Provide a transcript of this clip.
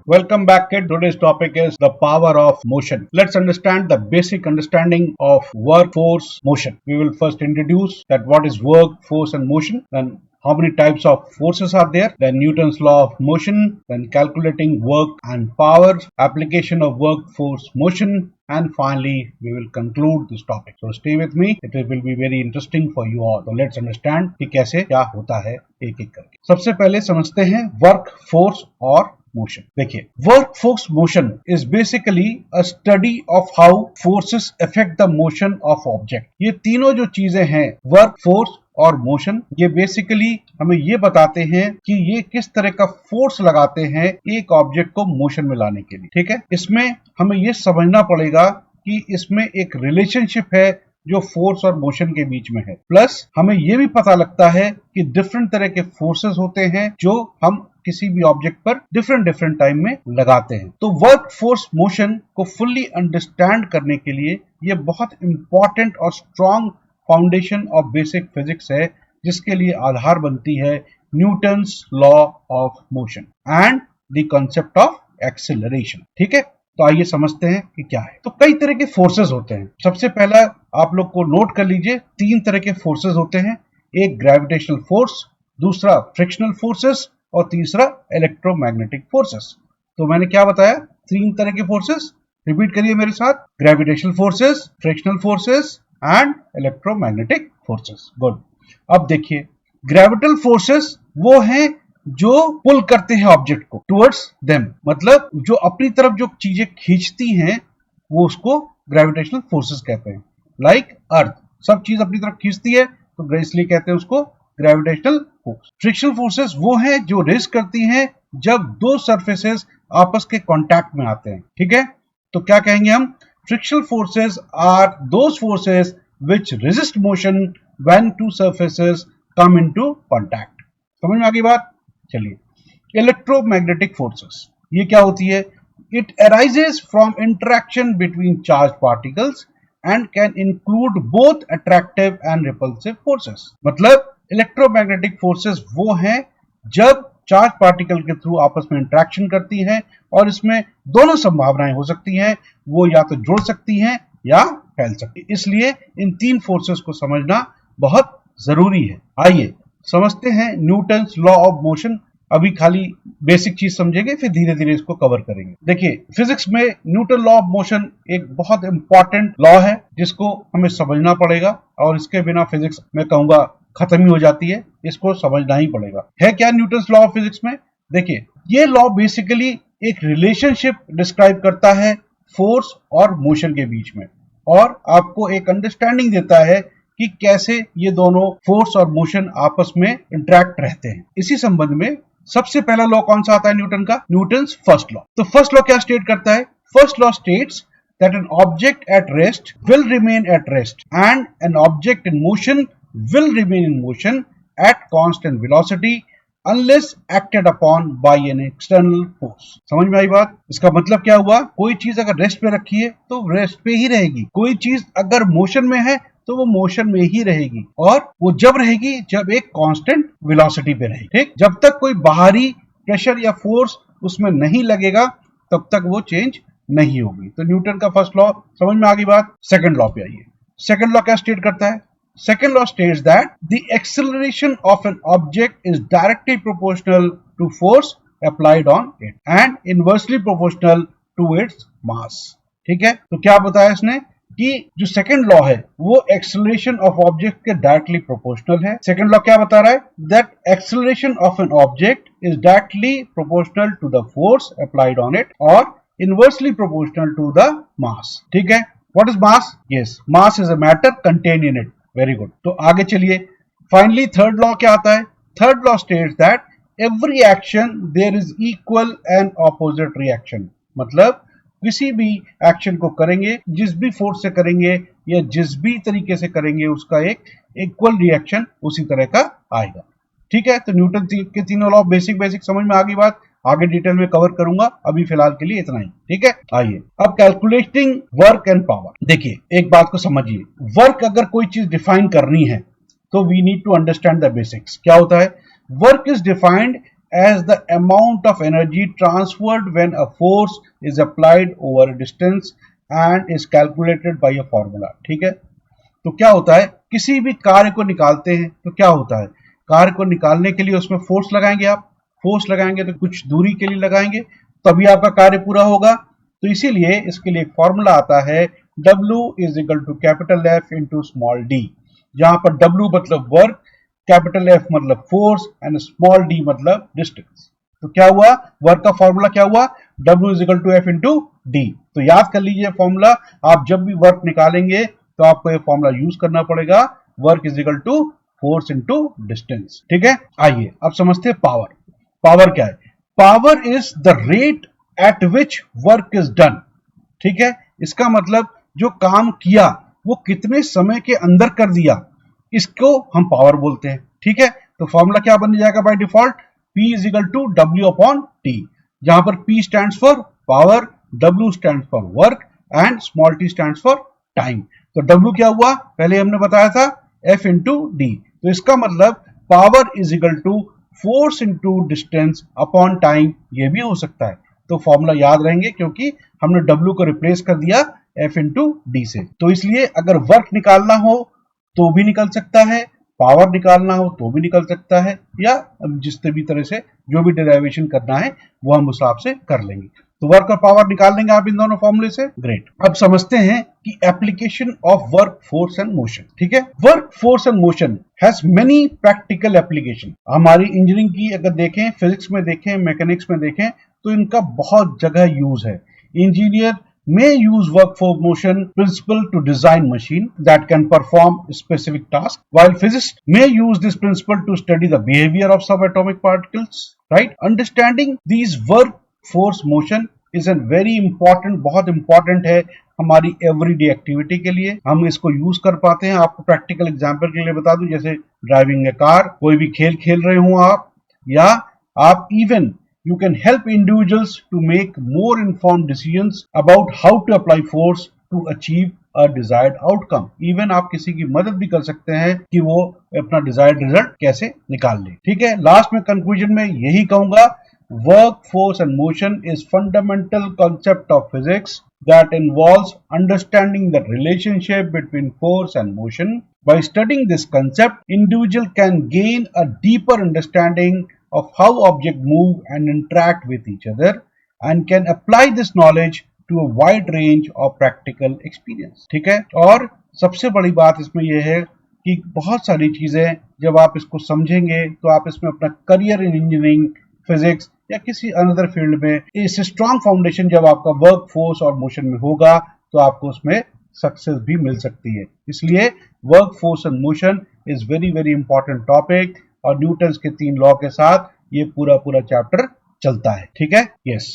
Welcome back, kid. Today's topic is the power of motion. Let's understand the basic understanding of work, force, motion. We will first introduce that what is work, force, and motion. Then how many types of forces are there, then Newton's law of motion, then calculating work and power, application of work, force, motion, and finally we will conclude this topic. So stay with me, it will be very interesting for you all. So let's understand कि कैसे क्या होता है एक एक करके. सबसे पहले समझते हैं वर्क, फोर्स और मोशन. देखिए, work, force, motion is basically a study of how forces affect the motion of object. ये तीनों जो चीजें हैं, वर्क, फोर्स और मोशन, ये बेसिकली हमें ये बताते हैं कि ये किस तरह का फोर्स लगाते हैं एक ऑब्जेक्ट को मोशन में लाने के लिए. ठीक है, इसमें हमें ये समझना पड़ेगा कि इसमें एक रिलेशनशिप है जो फोर्स और मोशन के बीच में है. प्लस हमें ये भी पता लगता है कि डिफरेंट तरह के फोर्सेस होते हैं जो हम किसी भी ऑब्जेक्ट पर डिफरेंट टाइम में लगाते हैं. तो वर्क, फोर्स, मोशन को फुल्ली अंडरस्टैंड करने के लिए ये बहुत इंपॉर्टेंट और strong foundation of basic physics है, जिसके लिए आधार बनती है Newton's law of motion and the concept of acceleration. ठीक है, तो आइए समझते हैं कि क्या है. तो कई तरह के फोर्सेस होते हैं. सबसे पहला आप लोग को नोट कर लीजिए, तीन तरह के फोर्सेस होते हैं. एक ग्रेविटेशनल फोर्स, दूसरा फ्रिक्शनल फोर्सेस और तीसरा इलेक्ट्रोमैग्नेटिक फोर्सेस. तो मैंने क्या बताया, तीन तरह के फोर्सेस. रिपीट करिए मेरे साथ, gravitational forces, frictional forces and electromagnetic forces. Good. अब देखिए, ग्रेविटल फोर्सेस वो हैं जो पुल करते हैं ऑब्जेक्ट को टुवर्ड्स देम, मतलब जो अपनी तरफ जो चीजें खींचती हैं वो उसको ग्रेविटेशनल फोर्सेस कहते हैं. लाइक अर्थ सब चीज अपनी तरफ खींचती है तो इसलिए कहते हैं उसको ग्रेविटेशनल फोर्स. फ्रिक्शनल फोर्सेस वो हैं जो रेस्ट करती हैं जब दो सरफेसेस आपस के कांटेक्ट में आते हैं. ठीक है, तो क्या कहेंगे हम, frictional forces are those forces which resist motion when two surfaces come into contact. समझ में आ गई बात. चलिए, इलेक्ट्रोमैग्नेटिक फोर्सेस ये क्या होती है. It arises from interaction between charge particles and can include both attractive and repulsive forces. मतलब इलेक्ट्रोमैग्नेटिक फोर्सेस वो हैं जब चार्ज पार्टिकल के थ्रू आपस में इंटरेक्शन करती हैं, और इसमें दोनों संभावनाएं हो सकती हैं, वो या तो जुड़ सकती हैं या फैल सकती है. इसलिए इन तीन फोर्सेस को समझना बहुत जरूरी है. आइए समझते हैं न्यूटन्स लॉ ऑफ मोशन. अभी खाली बेसिक चीज समझेंगे, फिर धीरे धीरे इसको कवर करेंगे. देखिए, फिजिक्स में न्यूटन लॉ ऑफ मोशन एक बहुत इंपॉर्टेंट लॉ है जिसको हमें समझना पड़ेगा, और इसके बिना फिजिक्स मैं कहूंगा खत्म ही हो जाती है. इसको समझना ही पड़ेगा. है क्या न्यूटन्स लॉ ऑफ फिजिक्स में. देखिए, ये लॉ बेसिकली एक रिलेशनशिप डिस्क्राइब करता है फोर्स और मोशन के बीच में, और आपको एक अंडरस्टैंडिंग देता है कि कैसे ये दोनों फोर्स और मोशन आपस में इंटरेक्ट रहते हैं. इसी संबंध में सबसे पहला लॉ कौन सा आता है न्यूटन का, न्यूटन्स फर्स्ट लॉ. तो फर्स्ट लॉ क्या स्टेट करता है, first law states that an object at rest will remain at rest and an object in motion will remain in motion at constant velocity unless acted upon by an external force. समझ में आई बात. इसका मतलब क्या हुआ, कोई चीज अगर रेस्ट पे रखी है तो रेस्ट पे ही रहेगी, कोई चीज अगर मोशन में है तो वो मोशन में ही रहेगी, और वो जब रहेगी जब एक कांस्टेंट वेलोसिटी पे रहेगी. ठीक, जब तक कोई बाहरी प्रेशर या फोर्स उसमें नहीं लगेगा तब तक वो चेंज नहीं होगी. तो न्यूटन का फर्स्ट लॉ समझ में आ गई बात. सेकंड लॉ पे आइए. सेकंड लॉ क्या स्टेट करता है, second law states that the acceleration of an object is directly proportional to force applied on it and inversely proportional to its mass. ठीक है, तो क्या बताया इसने कि जो सेकंड लॉ है वो एक्सेलरेशन ऑफ ऑब्जेक्ट के डायरेक्टली प्रोपोर्शनल है. सेकंड लॉ क्या बता रहा है, that acceleration of an object is directly proportional to the force applied on it और inversely proportional to the mass. ठीक है, what is mass. Yes, mass is a matter contained in it. Very good. तो आगे चलिए, finally third law क्या आता है. Third law states that every action there is equal and opposite reaction. मतलब किसी भी एक्शन को करेंगे, जिस भी फोर्स से करेंगे या जिस भी तरीके से करेंगे, उसका एक इक्वल रिएक्शन उसी तरह का आएगा. ठीक है, तो न्यूटन के तीनों लॉ बेसिक समझ में आ गई बात. आगे डिटेल में कवर करूंगा, अभी फिलहाल के लिए इतना ही. ठीक है, आइए अब कैलकुलेटिंग वर्क एंड पावर. देखिए, एक बात को समझिए, वर्क अगर कोई चीज डिफाइन करनी है तो we need to understand the basics. क्या होता है, work is defined as the amount of energy transferred when a force is applied over a distance and is calculated by a formula. ठीक है, तो क्या होता है, किसी भी कार्य को निकालते हैं तो क्या होता है, कार्य को निकालने के लिए उसमें फोर्स लगाएंगे, आप फोर्स लगाएंगे तो कुछ दूरी के लिए लगाएंगे, तभी आपका कार्य पूरा होगा। तो इसीलिए इसके लिए एक फॉर्मूला आता है W is equal to capital F into small d, जहां पर W मतलब वर्क, कैपिटल F मतलब फोर्स एंड स्मॉल d मतलब डिस्टेंस। तो क्या हुआ, वर्क का फॉर्मूला क्या हुआ, W is equal to F into d. तो याद कर लीजिए फॉर्मूला, आप जब भी वर्क निकालेंगे तो आपको ये फॉर्मूला यूज करना पड़ेगा, work is equal to force into distance. ठीक है, आइए अब समझते हैं पावर। पावर क्या है, power is the rate at which work is done. ठीक है, इसका मतलब जो काम किया वो कितने समय के अंदर कर दिया, इसको हम पावर बोलते हैं। ठीक है, तो फॉर्मूला क्या बन जाएगा by default, P is equal to W upon T, जहां पर P stands for power, W stands for work and small t stands for time. तो W क्या हुआ, पहले हमने बताया था F इंटू डी, तो इसका मतलब power is equal to force into distance upon time, ये भी हो सकता है। तो फॉर्मूला याद रहेंगे क्योंकि हमने W को रिप्लेस कर दिया F इंटू डी से। तो इसलिए अगर वर्क निकालना हो तो भी निकल सकता है, पावर निकालना हो तो भी निकल सकता है, या जिस भी तरह से जो भी डेरिवेशन करना है वो हम उस हिसाब से कर लेंगे। तो वर्क और पावर निकाल लेंगे आप इन दोनों फॉर्मूले से। ग्रेट, अब समझते हैं कि application of work, force and motion. ठीक है, work, force and motion has many practical application. हमारी इंजीनियरिंग की अगर देखें, फिजिक्स में देखें, मैकेनिक्स में देखें, तो इनका बहुत जगह यूज है। Engineer may use work for motion principle to design machine that can perform specific tasks, while physicists may use this principle to study the behavior of subatomic particles. Right? Understanding these work, force, motion is a very important, बहुत important है हमारी everyday activity के लिए। हम इसको use कर पाते हैं। आपको प्रैक्टिकल एग्जांपल के लिए बता दूं, जैसे ड्राइविंग ए कार, कोई भी खेल खेल रहे हो आप, या आप even you can help individuals to make more informed decisions about how to apply force to achieve a desired outcome. Even आप किसी की मदद भी कर सकते हैं कि वो अपना desired result कैसे निकाल ले। ठीक है, लास्ट में कंक्लूजन में यही कहूंगा, work, force and motion is fundamental concept of physics that involves understanding the relationship between force and motion. By studying this concept, individual can gain a deeper understanding of how objects move and interact with each other, and can apply this knowledge to a wide range of practical experience. ठीक है, और सबसे बड़ी बात इसमें यह है कि बहुत सारी चीजें जब आप इसको समझेंगे तो आप इसमें अपना करियर इन इंजीनियरिंग, फिजिक्स या किसी अनदर फील्ड में, इस स्ट्रॉन्ग फाउंडेशन जब आपका वर्क, फोर्स और मोशन में होगा तो आपको उसमें सक्सेस भी मिल सकती है। इसलिए work, force and motion is very very important topic, और न्यूटन्स के 3 लॉ के साथ ये पूरा चैप्टर चलता है। ठीक है, यस।